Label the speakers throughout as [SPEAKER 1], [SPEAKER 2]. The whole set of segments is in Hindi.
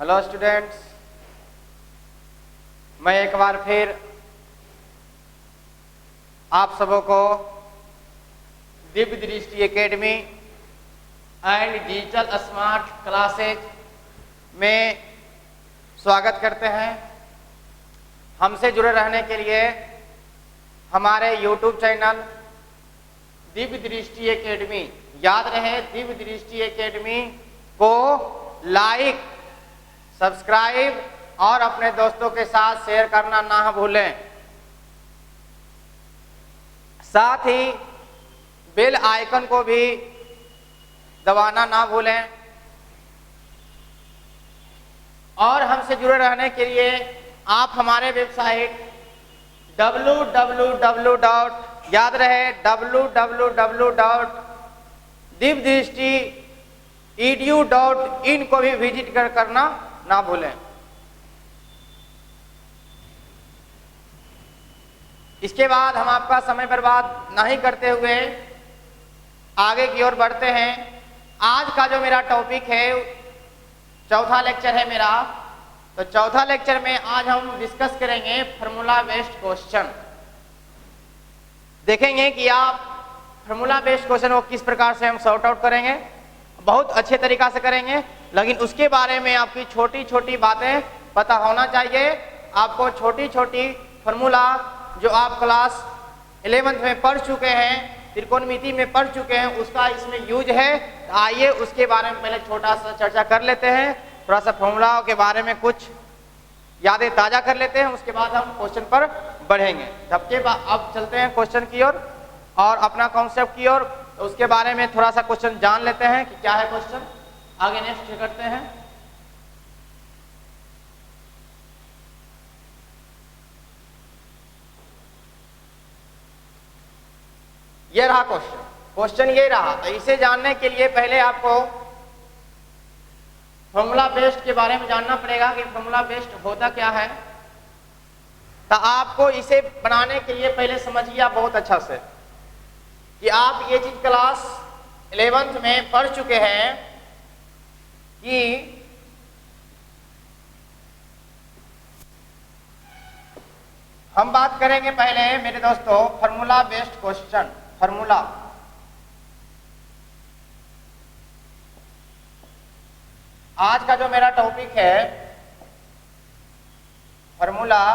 [SPEAKER 1] हेलो स्टूडेंट्स, मैं एक बार फिर आप सबों को दिव्य दृष्टि academy and digital smart classes में स्वागत करते हैं। हमसे जुड़े रहने के लिए हमारे YouTube चैनल दिव्य दृष्टि एकेडमी, याद रहे दिव्य दृष्टि एकेडमी को लाइक, सब्सक्राइब और अपने दोस्तों के साथ शेयर करना ना भूलें। साथ ही बेल आइकन को भी दबाना ना भूलें। और हमसे जुड़े रहने के लिए आप हमारे वेबसाइट याद रहे www.divdrishti.edu.in को भी विजिट करना ना भूलें। इसके बाद हम आपका समय बर्बाद नहीं करते हुए आगे की ओर बढ़ते हैं। आज का जो मेरा टॉपिक है, चौथा लेक्चर है मेरा, तो चौथा लेक्चर में आज हम डिस्कस करेंगे फार्मूला बेस्ड क्वेश्चन। देखेंगे कि आप फार्मूला बेस्ड क्वेश्चन को किस प्रकार से हम सॉर्ट आउट करेंगे। बहुत अच्छे तरीका से करेंगे, लेकिन उसके बारे में आपकी छोटी छोटी बातें पता होना चाहिए। आपको छोटी छोटी फार्मूला जो आप क्लास 11th में पढ़ चुके हैं, त्रिकोणमिति में पढ़ चुके हैं, उसका इसमें यूज है। तो आइए उसके बारे में पहले छोटा सा चर्चा कर लेते हैं, थोड़ा सा फार्मूलाओं के बारे में कुछ यादें ताज़ा कर लेते हैं, उसके बाद हम क्वेश्चन पर बढ़ेंगे। सबके बाद अब चलते हैं क्वेश्चन की ओर और अपना कॉन्सेप्ट की ओर। तो उसके बारे में थोड़ा सा क्वेश्चन जान लेते हैं कि क्या है क्वेश्चन। आगे नेक्स्ट करते हैं। ये रहा क्वेश्चन ये रहा। तो इसे जानने के लिए पहले आपको फॉर्मूला बेस्ड के बारे में जानना पड़ेगा कि फॉर्मूला बेस्ड होता क्या है। तो आपको इसे बनाने के लिए पहले समझिए आप बहुत अच्छा से कि आप ये चीज क्लास 11th में पढ़ चुके हैं कि हम बात करेंगे पहले मेरे दोस्तों फार्मूला बेस्ड क्वेश्चन। फार्मूला आज का जो मेरा टॉपिक है, फार्मूला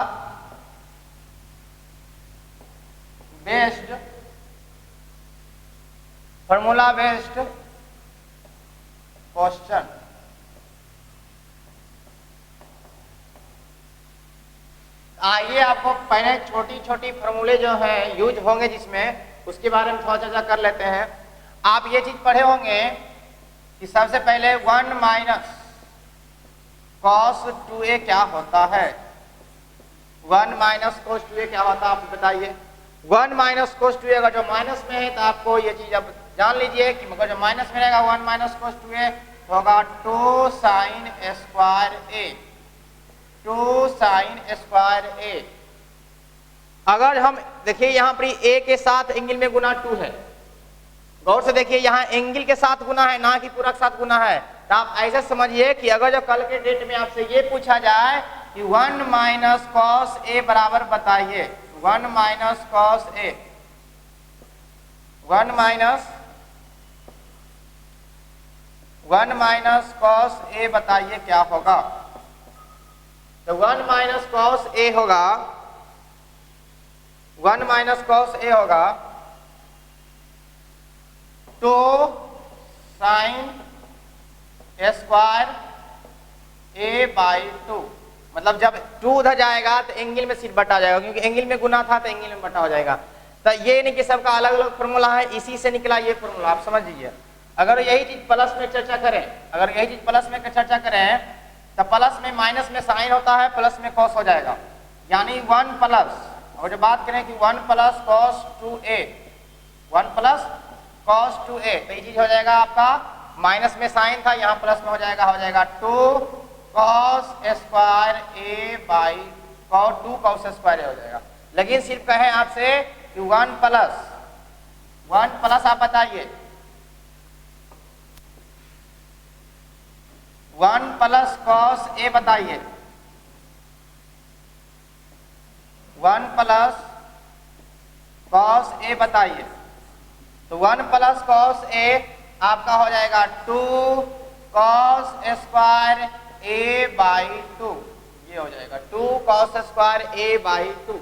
[SPEAKER 1] बेस्ड क्वेश्चन। आइए आपको पहले छोटी छोटी फार्मूले जो हैं यूज होंगे जिसमें, उसके बारे में थोड़ा चर्चा कर लेते हैं। आप ये चीज पढ़े होंगे कि सबसे पहले 1 माइनस cos 2a क्या होता है। 1 माइनस cos 2a क्या होता है आप बताइए। 1 माइनस cos 2a अगर जो माइनस में है तो आपको ये चीज अब जान लीजिए कि अगर जो माइनस में रहेगा 1 माइनस cos 2a होगा 2 sin square a, 2 sin square a। अगर हम देखिए यहाँ पर a के साथ एंगल में गुना 2 है, गौर से देखिए यहाँ एंगल के साथ गुना है ना कि पूरा के साथ गुना है। तो आप ऐसा समझिए कि अगर जो कल के डेट में आपसे ये पूछा जाए कि 1 माइनस cos a बराबर बताइए, 1 minus cos a, 1 minus cos a बताइए क्या होगा। तो 1 माइनस cos a होगा, 1 माइनस cos a होगा 2 sin स्क्वायर a बाई 2। मतलब जब 2 उधर जाएगा तो एंगल में सिर्फ बटा जाएगा, क्योंकि एंगल में गुना था तो एंगल में बटा हो जाएगा। तो ये नहीं कि सबका अलग अलग फॉर्मूला है, इसी से निकला ये फॉर्मूला, आप समझ लीजिए। अगर यही चीज प्लस में चर्चा करें, तो प्लस में माइनस में साइन होता है, प्लस में कॉस हो जाएगा, यानी 1 प्लस, और जब बात करें कि 1 plus cos 2a, 1 plus cos 2a, तो ये चीज हो जाएगा आपका माइनस में साइन था, यहाँ प्लस में हो जाएगा 2 cos square a by 2 cos square a हो जाएगा। लेकिन सिर्फ कहें आपसे कि 1 प्लस आप बताइए 1 प्लस कॉस ए बताइए, 1 प्लस कॉस ए बताइए। तो 1 प्लस कॉस ए आपका हो जाएगा 2 कॉस स्क्वायर ए बाई 2, ये हो जाएगा 2 कॉस स्क्वायर ए बाई 2।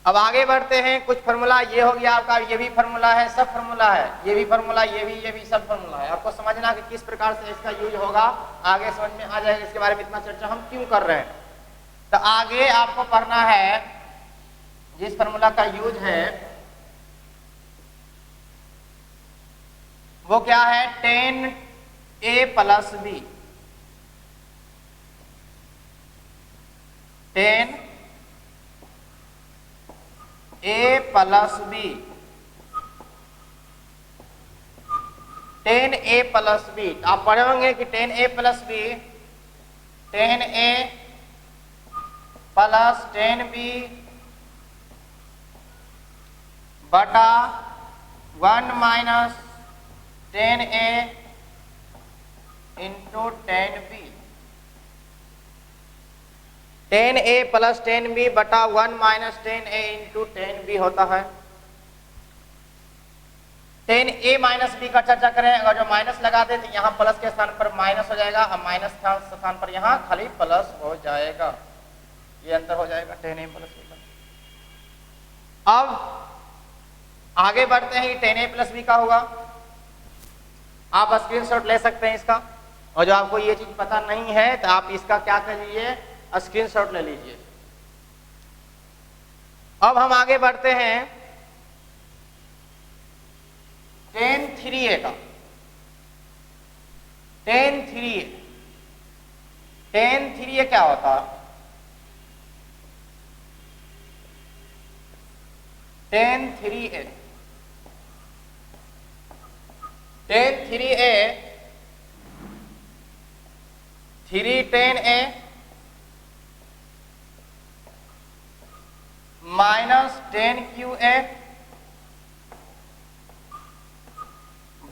[SPEAKER 1] अब आगे बढ़ते हैं, कुछ फार्मूला ये हो गया आपका, ये भी फार्मूला है, सब फार्मूला है, ये भी फार्मूला, ये भी सब फार्मूला है। आपको समझना कि किस प्रकार से इसका यूज होगा, आगे समझ में आ जाएगा। इसके बारे में इतना चर्चा हम क्यों कर रहे हैं, तो आगे आपको पढ़ना है जिस फार्मूला का यूज है वो क्या है, 10a plus B, 10a plus B, 10a plus B. आप पढ़े होंगे कि 10a plus B, 10a plus 10b बटा 1 minus 10a into 10b, 10a plus 10b बटा 1 माइनस 10a इंटू 10b होता है। 10a माइनस b का चर्चा करें, अगर जो माइनस लगा दे तो यहाँ प्लस के स्थान पर माइनस हो जाएगा, और माइनस के स्थान पर यहाँ खाली प्लस हो जाएगा, ये अंतर हो जाएगा 10a प्लस b का। अब आगे बढ़ते हैं, 10a प्लस b का होगा, आप स्क्रीनशॉट ले सकते हैं इसका, और जो आपको ये चीज पता नहीं है तो आप इसका क्या कर लीजिए, स्क्रीनशॉट ले लीजिए। अब हम आगे बढ़ते हैं 10 3a का, 10 3a, 10 3a क्या होता है, 10 3a, 10 3a 3 10a minus 10 QA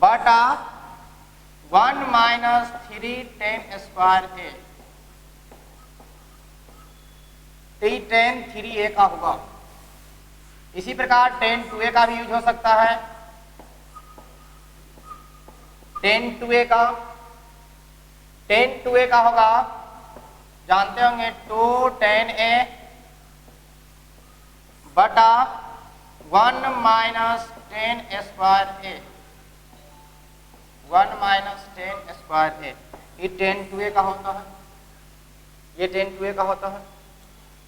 [SPEAKER 1] बटा 1 माइनस 3 10 स्क्वायर ए, 10 3a का होगा। इसी प्रकार 10 2a का भी यूज हो सकता है, 10 2a का, 10 2a का होगा, जानते होंगे 2 10a बटा 1 माइनस 10 स्क्वायर ए, 1 माइनस 10 स्क्वायर ए, ये 10 2a का होता है, ये 10 2a का होता है।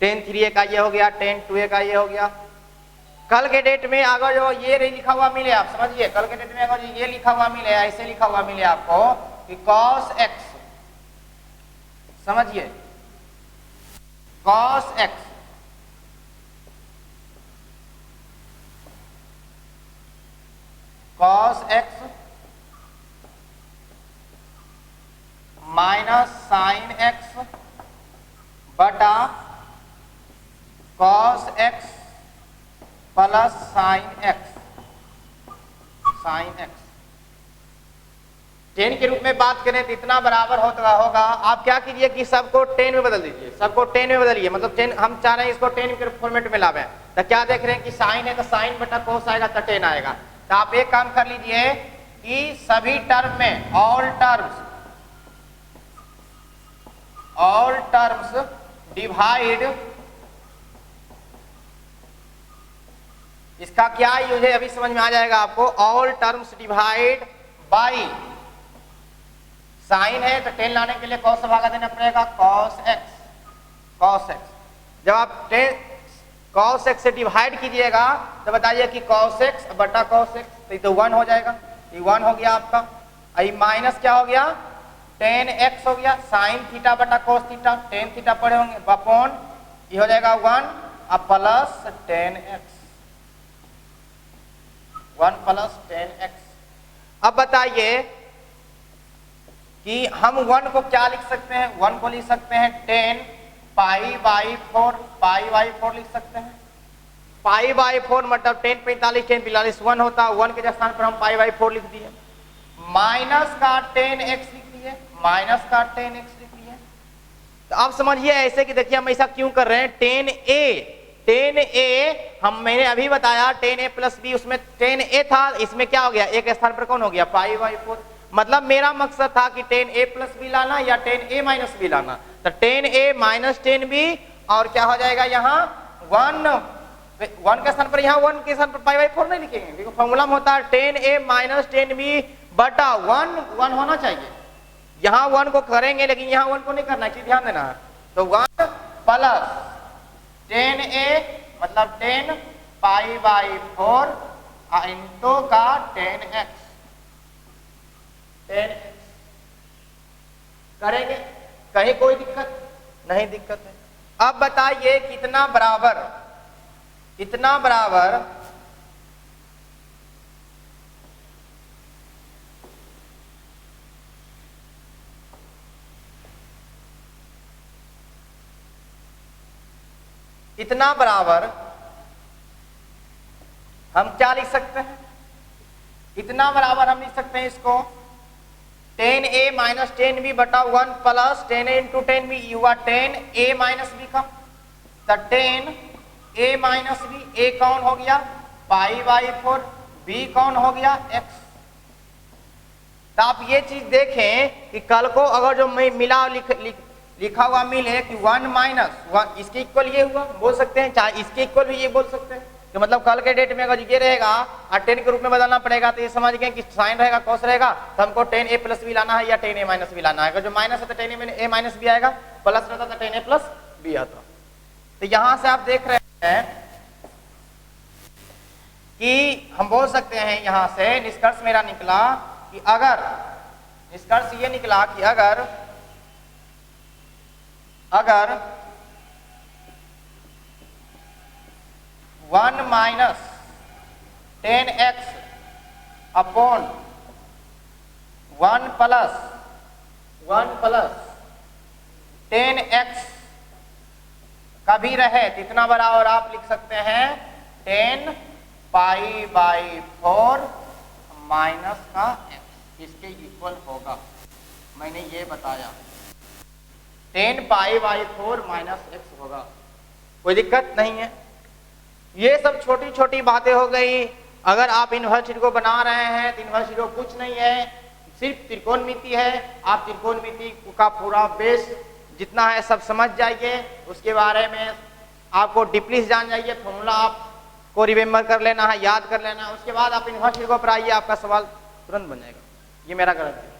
[SPEAKER 1] 10 3a का ये हो गया, 10 2a का ये हो गया। कल के डेट में अगर जो ये लिखा हुआ मिले, आप समझिए, कल के डेट में अगर ये लिखा हुआ मिले, ऐसे लिखा हुआ मिले आपको कि cos x, समझिए cos x minus sine x बटा cos x plus sine x, sine x 10 के रूप में बात करें तो इतना बराबर होगा। आप क्या कीजिए कि सबको 10 में बदल दीजिए, सबको 10 में बदलिए, मतलब 10 हम चाह रहे हैं इसको 10 के फॉर्मेट में लावे। तो क्या देख रहे हैं कि साइन है तो साइन बटा कोस आएगा तो 10 आएगा। तो आप एक काम कर लीजिए कि सभी टर्म में ऑल टर्म्स डिवाइड, इसका क्या यूज है अभी समझ में आ जाएगा आपको, all terms divide by, sine है तो 10 लाने के लिए कॉस से भागा देना पड़ेगा, cos x। जब आप cos x से डिवाइड कीजिएगा तो बताइए कि cos x बटा cos x, तो ये तो 1 हो जाएगा, ये 1 हो गया आपका। ये माइनस क्या हो गया, 10x हो गया, साइन थीटा बटा cos थीटा, 10 थीटा पड़े होंगे, अपॉन ये हो जाएगा 1 अब प्लस 10x, 1 प्लस 10x। अब बताइए कि हम 1 को क्या लिख सकते हैं, 1 को लिख सकते हैं 10 पाई बाई 4, पाई बाई 4 लिख सकते हैं। पाई बाई 4 मतलब 10 45 10 45 1 होता है, 1 के स्थान पर हम पाई बाई 4 लिख दिए। माइनस का 10x लिख दिए, माइनस का टेन एक्स लिख लिया। तो अब समझिए ऐसे कि देखिए हम ऐसा क्यों कर रहे हैं, टेन ए हम मैंने अभी बताया टेन ए प्लस बी, उसमें टेन ए था, इसमें क्या हो गया एक स्थान पर कौन हो गया पाई बाई 4। मतलब मेरा मकसद था कि टेन ए प्लस बी लाना या टेन ए माइनस बी लाना, तो टेन ए माइनस टेन बी और क्या हो जाएगा यहाँ वन के स्थान पर, यहाँ वन के स्थान पर पाई बाई 4 नहीं लिखेंगे क्योंकि फॉर्मूला में होता है टेन ए माइनस टेन बी बटा वन होना चाहिए। यहाँ वन को करेंगे लेकिन यहाँ वन को नहीं करना है, ध्यान देना है। तो वन प्लस टेन ए मतलब टेन पाई बाई 4 इंटू का टेन एक्स करेंगे, कहीं कोई दिक्कत नहीं, दिक्कत है। अब बताइए कितना बराबर इतना बराबर हम क्या लिख सकते हैं, इतना बराबर हम लिख सकते हैं इसको टेन ए माइनस टेन बी बटा 1 प्लस टेन ए इंटू टेन बी हुआ टेन ए माइनस बी का, तो टेन ए माइनस बी, ए कौन हो गया पाई बाई 4, बी कौन हो गया एक्स। तो आप ये चीज देखें कि कल को अगर जो मिला लिखा हुआ मिले कि 1 माइनस 1 इसके इक्वल ये हुआ बोल सकते हैं, चाहे इसके इक्वल भी ये बोल सकते हैं कि मतलब कल के डेट में अगर ये रहेगा और टेन के रूप में बदलना पड़ेगा तो ये समझ गए कि साइन रहेगा कॉस रहेगा, तो हमको टेन ए प्लस बी लाना है या टेन ए माइनस बी लाना है। अगर जो माइनस है तो टेन ए माइनस बी आएगा, प्लस रहता तो टेन ए प्लस बी आता। तो यहां से आप देख रहे हैं कि हम बोल सकते हैं यहां से निष्कर्ष मेरा निकला कि निष्कर्ष ये निकला कि अगर 1 minus ten x upon 1 plus ten x का भी रहे तो इतना बराबर आप लिख सकते हैं टेन पाई बाई 4 माइनस का एक्स, इसके इक्वल होगा। मैंने ये बताया 10 पाई बाई 4 माइनस एक्स होगा, कोई दिक्कत नहीं है। ये सब छोटी छोटी बातें हो गई। अगर आप इन्वर्सिटी को बना रहे हैं तो इन्वर्सिटी को कुछ नहीं है, सिर्फ त्रिकोणमिति है। आप त्रिकोणमिति का पूरा बेस जितना है सब समझ जाइए, उसके बारे में आपको डीपली जान जाइए, फॉर्मूला आपको रिमेम्बर कर लेना है, याद कर लेना है। उसके बाद आप इन्वर्सिटी को पढ़ाइए, आपका सवाल तुरंत बन जाएगा, ये मेरा गारंटी है।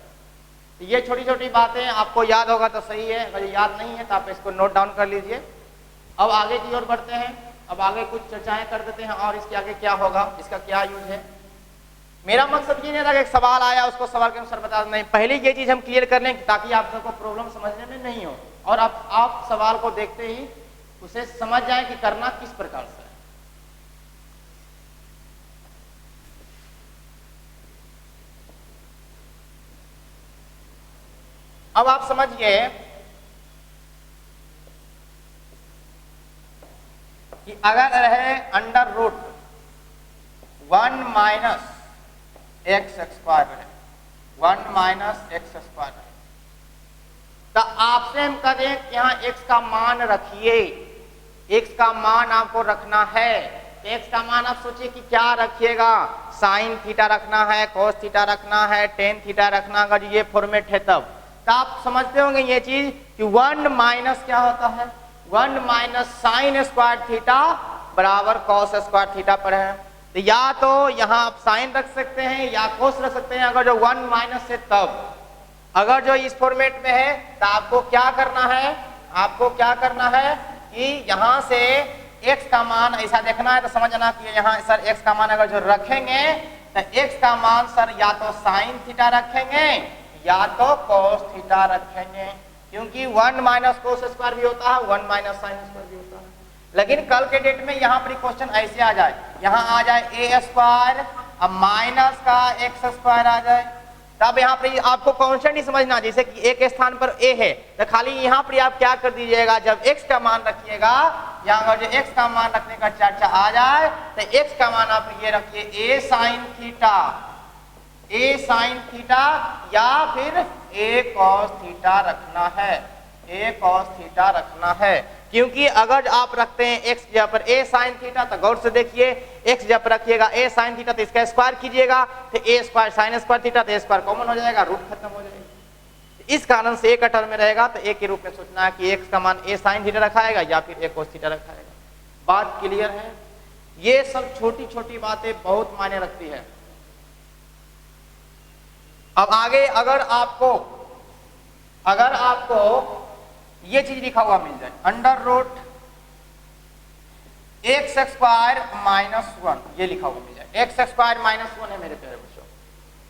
[SPEAKER 1] तो ये छोटी छोटी बातें आपको याद होगा तो सही है, अगर याद नहीं है तो आप इसको नोट डाउन कर लीजिए। अब आगे की ओर बढ़ते हैं, अब आगे कुछ चर्चाएं कर देते हैं और इसके आगे क्या होगा, इसका क्या यूज है। मेरा मकसद ये नहीं था कि एक सवाल आया उसको सवाल के अनुसार बता नहीं, पहले ये चीज हम क्लियर कर लें ताकि आप सबको प्रॉब्लम समझने में नहीं हो और आप सवाल को देखते ही उसे समझ जाए कि करना किस प्रकार से है। अब आप समझिए कि अगर रहे under root 1 minus x square है, 1 माइनस एक्स स्क्वायर है, तो आपसे हम कह दें कि यहाँ x का मान रखिए, x का मान आपको रखना है। x का मान आप सोचिए कि क्या रखिएगा, साइन थीटा रखना है, कोस थीटा रखना है, टेन थीटा रखना, अगर ये फॉर्मेट है तब तो आप समझते होंगे ये चीज कि 1 माइनस क्या होता है, 1 माइनस साइन स्क्वायर थीटा बराबर कॉस स्क्वायर थीटा पर है। तो या तो यहाँ आप साइन रख सकते हैं या कोस रख सकते हैं, अगर जो 1 माइनस है तब। अगर जो इस फॉर्मेट में है तो आपको क्या करना है कि यहाँ से x का मान ऐसा देखना है, तो समझना कि यहाँ सर x का मान अगर जो रखेंगे तो x का मान सर या तो साइन थीटा रखेंगे या तो कोस थीटा रखेंगे, क्योंकि 1 माइनस कोस स्क्वायर भी होता है, 1 माइनस साइन स्क्वायर भी होता है। लेकिन कल के डेट में यहाँ पर क्वेश्चन ऐसे आ जाए, यहाँ आ जाए ए स्क्वायर अब माइनस का एक्स स्क्वायर आ जाए, तब यहाँ पर आपको कॉन्स्टेंट ही समझना। जैसे कि एक स्थान पर ए है तो खाली यहाँ पर आप क्या कर दीजिएगा, जब x का मान रखिएगा, यहाँ अगर जो x का मान रखने का चर्चा आ जाए तो x का मान आप ये रखिए a sine theta A sine theta या फिर ए कॉस थीटा रखना है, ए कॉस थीटा रखना है। क्योंकि अगर आप रखते हैं एक्स जगह पर ए साइन थीटा तो गौर से देखिए, एक्स जगह पर रखिएगा ए साइन थीटा तो इसका स्क्वायर कीजिएगा तो ए स्क्वायर साइन स्क्वायर थीटा तो ए स्क्वायर कॉमन हो जाएगा, रूट खत्म हो जाएगा। इस कारण से एक टर्म में रहेगा तो ए के रूप में सोचना है कि एक्स का मान ए साइन थीटा रखाएगा या फिर ए कोस थीटा रखाएगा। बात क्लियर है? ये सब छोटी छोटी बातें बहुत मायने रखती है। अब आगे अगर आपको ये चीज लिखा हुआ मिल जाए, under root x square minus 1, ये लिखा हुआ मिल जाए, एक्स स्क्वायर माइनस 1 है मेरे प्यारे बच्चों।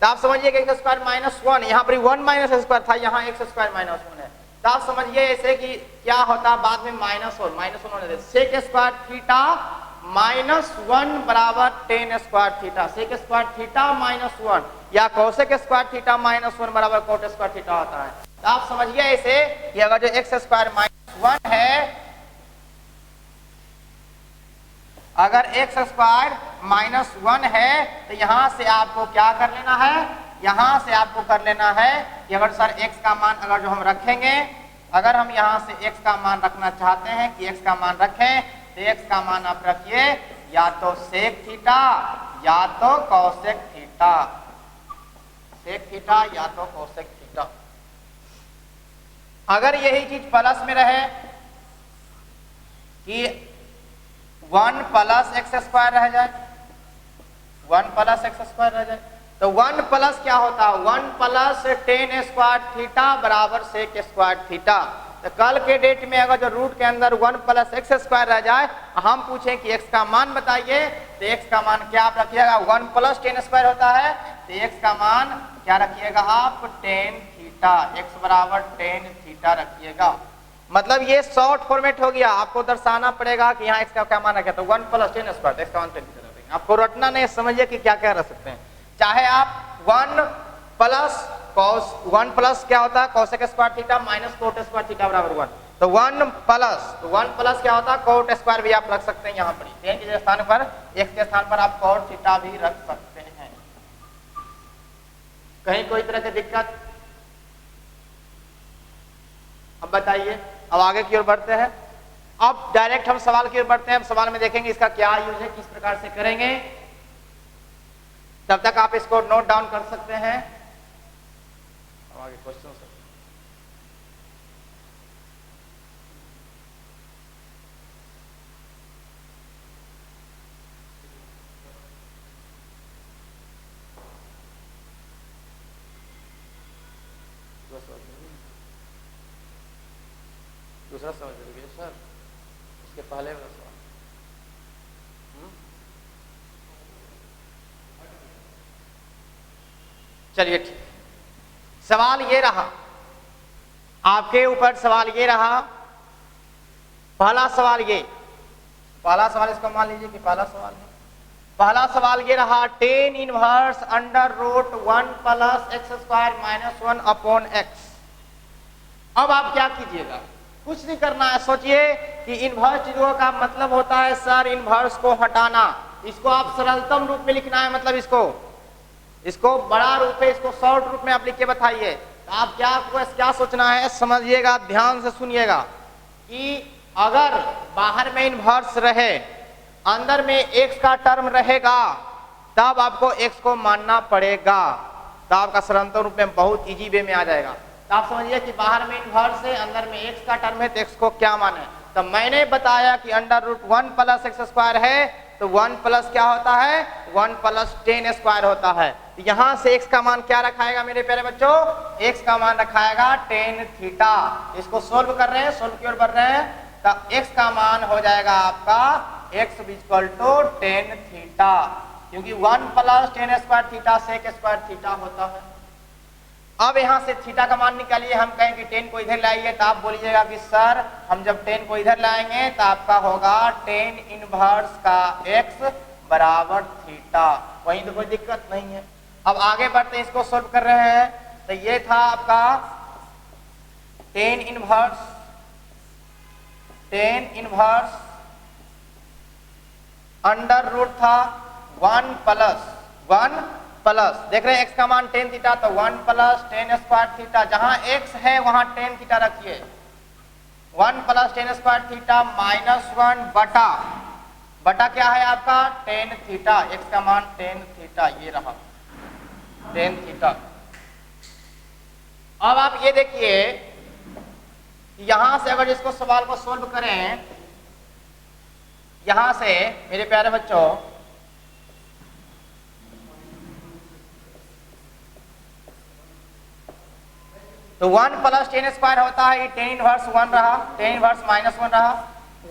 [SPEAKER 1] तो आप समझिए कि एक्स स्क्वायर माइनस 1, यहाँ पर 1 माइनस स्क्वायर था, यहाँ एक्स स्क्वायर माइनस 1 है। तो आप समझिए ऐसे कि क्या होता है बाद में माइनस 1 होने देते, सेक स्क्वायर थीटा माइनस 1 बराबर tan square theta, sec square theta minus 1 या कोसेक स्क्वायर थीटा माइनस 1 बराबर कोट स्क्वायर थीटा होता है। तो आप समझिए ऐसे कि अगर जो एक्स स्क्वायर माइनस 1 है, अगर एक्स स्क्वायर माइनस 1 है तो यहां से आपको क्या कर लेना है, यहां से आपको कर लेना है कि अगर सर एक्स का मान अगर जो हम रखेंगे, अगर हम यहां से एक्स का मान रखना चाहते हैं कि एक्स का मान रखें तो एक्स का मान आप रखिए या तो सेक थीटा या तो कौसेक थीटा, सेक थीटा या तो कौसेक थीटा। अगर यही चीज प्लस में रहे कि 1 प्लस एक्स स्क्वायर रह जाए, 1 प्लस एक्स स्क्वायर रह जाए तो 1 प्लस क्या होता है, 1 प्लस टेन स्क्वायर थीटा बराबर सेक स्क्वायर थीटा। तो कल के डेट में अगर जो रूट के अंदर 1 प्लस एक्स स्क्वायर रह जाए, हम पूछें कि एक्स का मान बताइए तो एक्स का मान क्या आप रखिएगा, 1 प्लस टेन स्क्वायर होता है तो एक्स का मान क्या रखिएगा आप, टेन थीटा, एक्स बराबर टेन थीटा रखिएगा। मतलब ये शॉर्ट फॉर्मेट हो गया, आपको दर्शाना पड़ेगा कि यहाँ एक्स का क्या मान रखा, तो 1 प्लस टेन स्क्वायर एक्स का मान टेन थीटा रखेंगे। आपको रटना नहीं, समझिए कि क्या क्या रख सकते हैं। चाहे आप 1 प्लस कॉस, 1 प्लस क्या होता है cosec square theta minus cot square theta बराबर 1, तो 1 प्लस क्या होता है कोट स्क्वायर भी आप रख सकते हैं यहाँ पर, टेन के स्थान पर एक्स के स्थान पर आप कोट थीटा भी रख सकते हैं। कहीं कोई तरह की दिक्कत? अब बताइए, अब आगे की ओर बढ़ते हैं। अब डायरेक्ट हम सवाल की ओर बढ़ते हैं। अब सवाल में देखेंगे इसका क्या यूज है, किस प्रकार से करेंगे। तब तक आप इसको नोट डाउन कर सकते हैं। अब आगे क्वेश्चन से दूसरा समझ लीजिए सर, इसके पहले वाला सवाल। चलिए ठीक, सवाल ये रहा आपके ऊपर, सवाल ये रहा, पहला सवाल ये, पहला सवाल इसको मान लीजिए कि पहला सवाल है। पहला सवाल ये रहा, tan inverse under root 1 plus x square minus 1 upon x. अब आप क्या कीजिएगा, कुछ नहीं करना है। सोचिए कि इनवर्स चीजों का मतलब होता है सर इनवर्स को हटाना, इसको आप सरलतम रूप में लिखना है, मतलब इसको बड़ा रूप है, इसको शॉर्ट रूप में आप लिख के बताइए। तो आप क्या सोचना है, समझिएगा, ध्यान से सुनिएगा कि अगर बाहर में इनवर्स रहे, अंदर में एक्स का टर्म रहेगा, तब आपको एक्स को मानना पड़ेगा, तो आपका सरलतम रूप में बहुत इजी वे में आ जाएगा। तो आप समझिए कि बाहर में इनवर्स है, अंदर में एक्स का टर्म है, तो एक्स को क्या माने। तो मैंने बताया कि under root 1 plus x square है, तो 1 प्लस क्या होता है, 1 प्लस टेन स्क्वायर होता है। यहां से एक्स का मान क्या रखाएगा मेरे प्यारे बच्चों, एक्स का मान रखाएगा टेन थीटा। इसको सोल्व कर रहे हैं, सोल्व की ओर बढ़ रहे हैं, तो एक्स का मान हो जाएगा आपका x equal to tan theta, क्योंकि 1 plus tan square theta sec square theta होता है। अब यहां से थीटा का मान निकालिए, हम कहें कि 10 को इधर लाइए, तो आप बोलिएगा कि सर हम जब 10 को इधर लाएंगे तो आपका होगा टेन इनवर्स का x बराबर थीटा, वहीं तो कोई दिक्कत नहीं है। अब आगे बढ़ते हैं, इसको सोल्व कर रहे हैं, तो ये था आपका टेन इनवर्स अंडर रूट था 1 प्लस, देख रहे हैं x का मान टेन थीटा, तो 1 प्लस टेन स्क्वायर थीटा, जहां x है वहां टेन थीटा रखिए, 1 plus tan square theta minus 1 बटा, बटा क्या है आपका टेन थीटा, x का मान टेन थीटा, ये रहा टेन थीटा। अब आप ये देखिए यहां से अगर इसको सवाल को सोल्व करें, यहां से मेरे प्यारे बच्चों, तो 1 प्लस टेन स्क्वायर होता है टेन इनवर्स 1 रहा, टेन इनवर्स माइनस 1 रहा,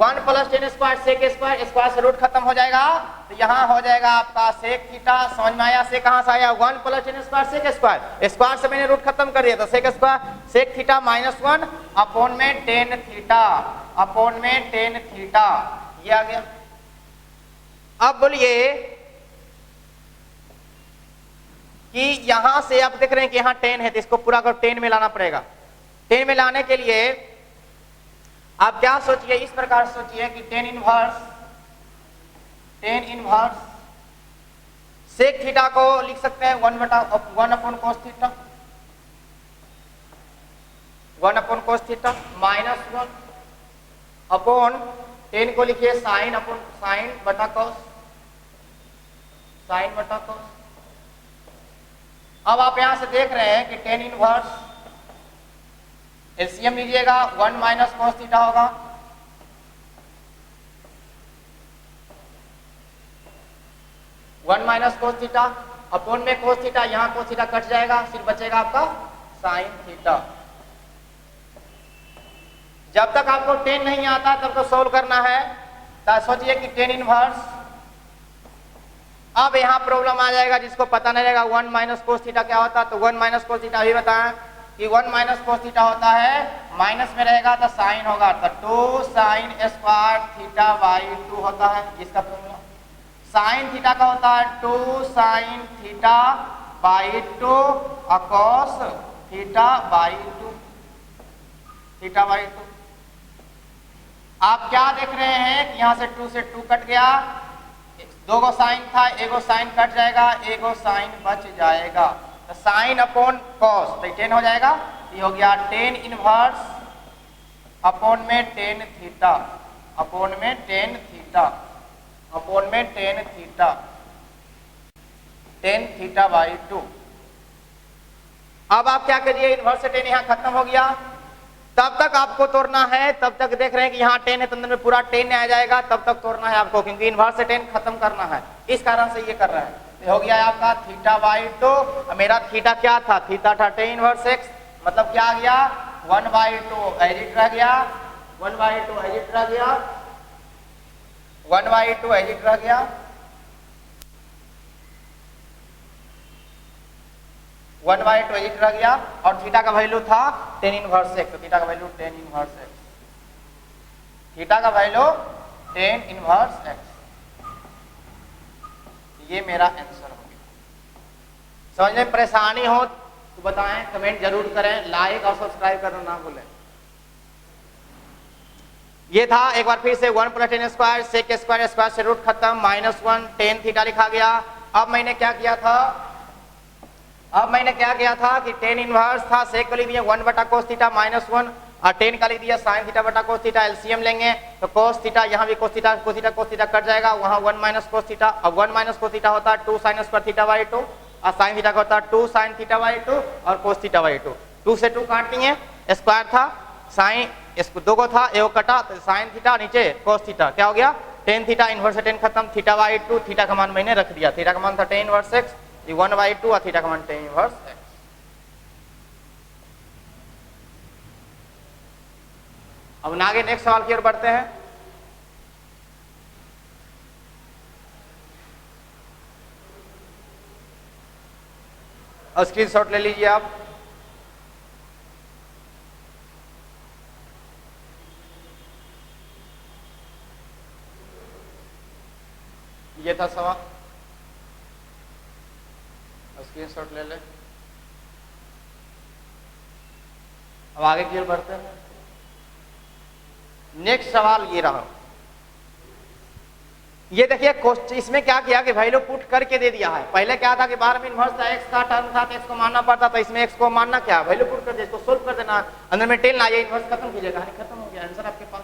[SPEAKER 1] 1 plus tan square sec square, square से रूट खत्म हो जाएगा, तो यहाँ हो जाएगा आपका सेक थीटा, समझ में आया, से कहाँ से आया 1 plus tan square sec square, square से मैंने रूट खत्म कर दिया, तो sec square sec theta minus 1 upon में टेन थीटा, अपॉन में टेन थीटा, ये आ गया। अब बोलिए कि यहां से आप देख रहे हैं कि यहाँ टेन है, तो इसको पूरा कर टेन में लाना पड़ेगा, टेन में लाने के लिए आप क्या सोचिए, इस प्रकार सोचिए कि टेन इनवर्स सेक थीटा को लिख सकते हैं 1 upon cos theta, 1 upon cos theta minus 1 upon ten को लिखिए साइन अपॉन साइन बटा कोस, साइन बटा कोस। अब आप यहां से देख रहे हैं कि टेन इनवर्स एलसीएम लीजिएगा 1 माइनस कोस थीटा होगा, 1 माइनस कोस थीटा अपॉन में कोस थीटा, यहां कोस थीटा कट जाएगा, सिर्फ बचेगा आपका साइन थीटा। जब तक आपको टेन नहीं आता तब तो सोल्व करना है, तो सोचिए कि टेन इनवर्स, अब यहाँ प्रॉब्लम आ जाएगा जिसको पता नहीं रहेगा 1 माइनस कोस थीटा क्या होता है, तो 1 माइनस कोस थीटा अभी बताएं कि 1 माइनस कोस थीटा होता है, माइनस में रहेगा तो साइन होगा, तो 2 साइन स्क्वायर थीटा बाई 2 होता है, जिसका फॉर्मूला साइन थीटा का होता है 2 साइन थीटा बाई 2 और cos theta by 2, theta by 2। आप क्या देख रहे हैं कि यहाँ से 2 से 2 कट गया, दो गो साइन था, एगो साइन कट जाएगा, एगो साइन बच जाएगा, तो साइन अपॉन कॉस तो 10 हो जाएगा, ये हो गया टेन इनवर्स अपॉन में टेन थीटा, अपॉन में टेन थीटा, अपॉन में tan theta, tan theta by 2। अब आप क्या करिए, इनवर्स से टेन यहाँ खत्म हो गया, तब तक आपको तोड़ना है, तब तक देख रहे हैं कि यहाँ 10 है तो अंदर में पूरा 10 आ जाएगा, तब तक तोड़ना है आपको, क्योंकि इनवर्स से 10 खत्म करना है, इस कारण से ये कर रहे हैं। तो हो गया आपका थीटा बाई 2, मेरा थीटा क्या था, थीटा था टेन इनवर्स एक्स, मतलब क्या आ गया 1 बाई 2 एजिट रह गया, 1 बाई 2 एजिट रह गया, 1 बाई 2 एजिट रह गया, 1 बाई 2 एजिट रह गया, और थीटा का वैल्यू था टेन इनवर्स एक्स, तो थीटा का value tan inverse x, theta का वैल्यू टेन इनवर्स एक्स, ये मेरा आंसर हो गया। समझने में परेशानी हो तो बताएं, कमेंट जरूर करें, लाइक और सब्सक्राइब करना ना भूलें। ये था एक बार फिर से 1 plus tan square sec square, square से रूट खत्म, माइनस 1 टेन थीटा लिखा गया। अब मैंने क्या किया था, अब मैंने क्या किया था कि टेन इनवर्स था, सेक को लिख दिया 1 बटा कोस थीटा माइनस 1, और टेन का लिख दिया साइन थीटा बटा कोस थीटा, एलसीएम लेंगे तो कोस थीटा, यहाँ भी कोस थीटा कट जाएगा, वहाँ 1 माइनस कोस थीटा, अब 1 माइनस कोस थीटा होता है 2 साइन स्क्वायर थीटा बाई 2, और साइन थीटा का होता है 2 साइन थीटा बाई 2 और कोस थीटा बाई 2, 2 से 2 काट दिए, स्क्वायर था साइन, इसको दो को था एगो कटा, तो साइन थीटा नीचे कोस थीटा, क्या हो गया टेन थीटा, इनवर्स से टेन खत्म, थीटा बाई 2, थीटा का मान मैंने रख दिया, थीटा का मान था टेन इनवर्स एक्स, 1 बाई 2 और थीटा का मान टेन इनवर्स एक्स। अब आगे नेक्स्ट सवाल की ओर बढ़ते हैं। और स्क्रीनशॉट ले लीजिए आप। ये था सवाल, स्क्रीनशॉट ले ले। अब आगे की ओर बढ़ते हैं। नेक्स्ट सवाल ये रहा, ये देखिए इसमें क्या किया कि वैल्यू पुट करके दे दिया है। पहले क्या था कि बार में इन्वर्स था, एक्स का टर्म था, एक्स को मानना पड़ता था। इसमें एक्स को मानना क्या, वैल्यू पुट कर दे, इसको सोल्व कर देना, अंदर में टेन लाइए, इन्वर्स खत्म कीजिए, कहानी खत्म हो गया, आंसर आपके पास।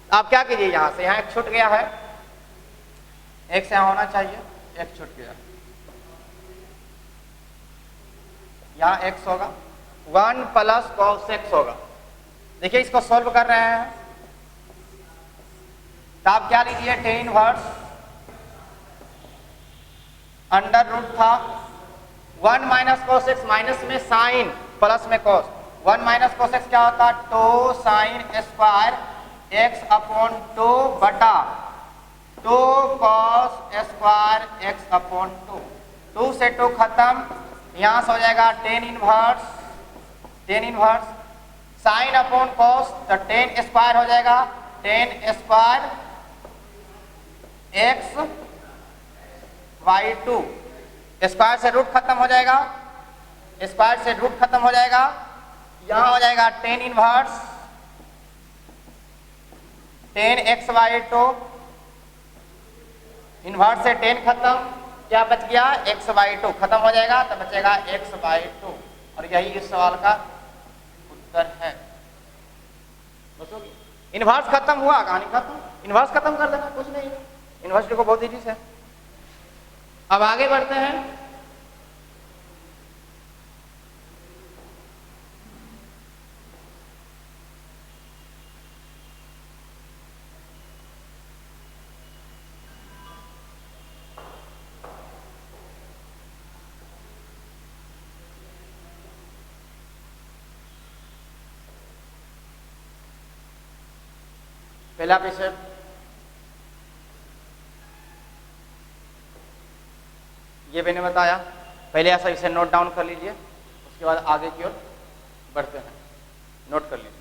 [SPEAKER 1] आप क्या कीजिए, यहाँ से यहाँ एक छूट गया है, एक्स यहाँ होना चाहिए, एक छूट गया, यहाँ एक्स होगा, 1 प्लस कॉस एक्स होगा। देखिए इसको सोल्व कर रहे हैं तो आप क्या लीजिए, टेन इनवर्स अंडर रूट था 1 माइनस कॉस एक्स, माइनस में साइन प्लस में कॉस, 1 माइनस कॉस एक्स क्या होता है, 2 साइन स्क्वायर एक्स अपॉन 2 बटा 2 कॉस स्क्वायर एक्स अपॉन 2, 2 से 2 खत्म, यहां से हो जाएगा tan inverse sine upon cos, तो टेन स्क्वायर हो जाएगा, ten square x by 2, square से रूट खत्म हो जाएगा, स्क्वायर से रूट खत्म हो जाएगा, यहां हो जाएगा tan inverse tan x by 2, inverse से टेन खत्म, क्या बच गया, एक्स बाई 2 खत्म हो जाएगा, तो बचेगा एक्स बाई 2, और यही इस सवाल का उत्तर है। इनवर्स खत्म हुआ, कहानी खत्म, इनवर्स खत्म कर देना, कुछ नहीं, इनवर्स को बहुत इजी से। अब आगे बढ़ते हैं, पहला विषय ये मैंने बताया, पहले ऐसा इसे नोट डाउन कर लीजिए, उसके बाद आगे की ओर बढ़ते हैं, नोट कर लीजिए।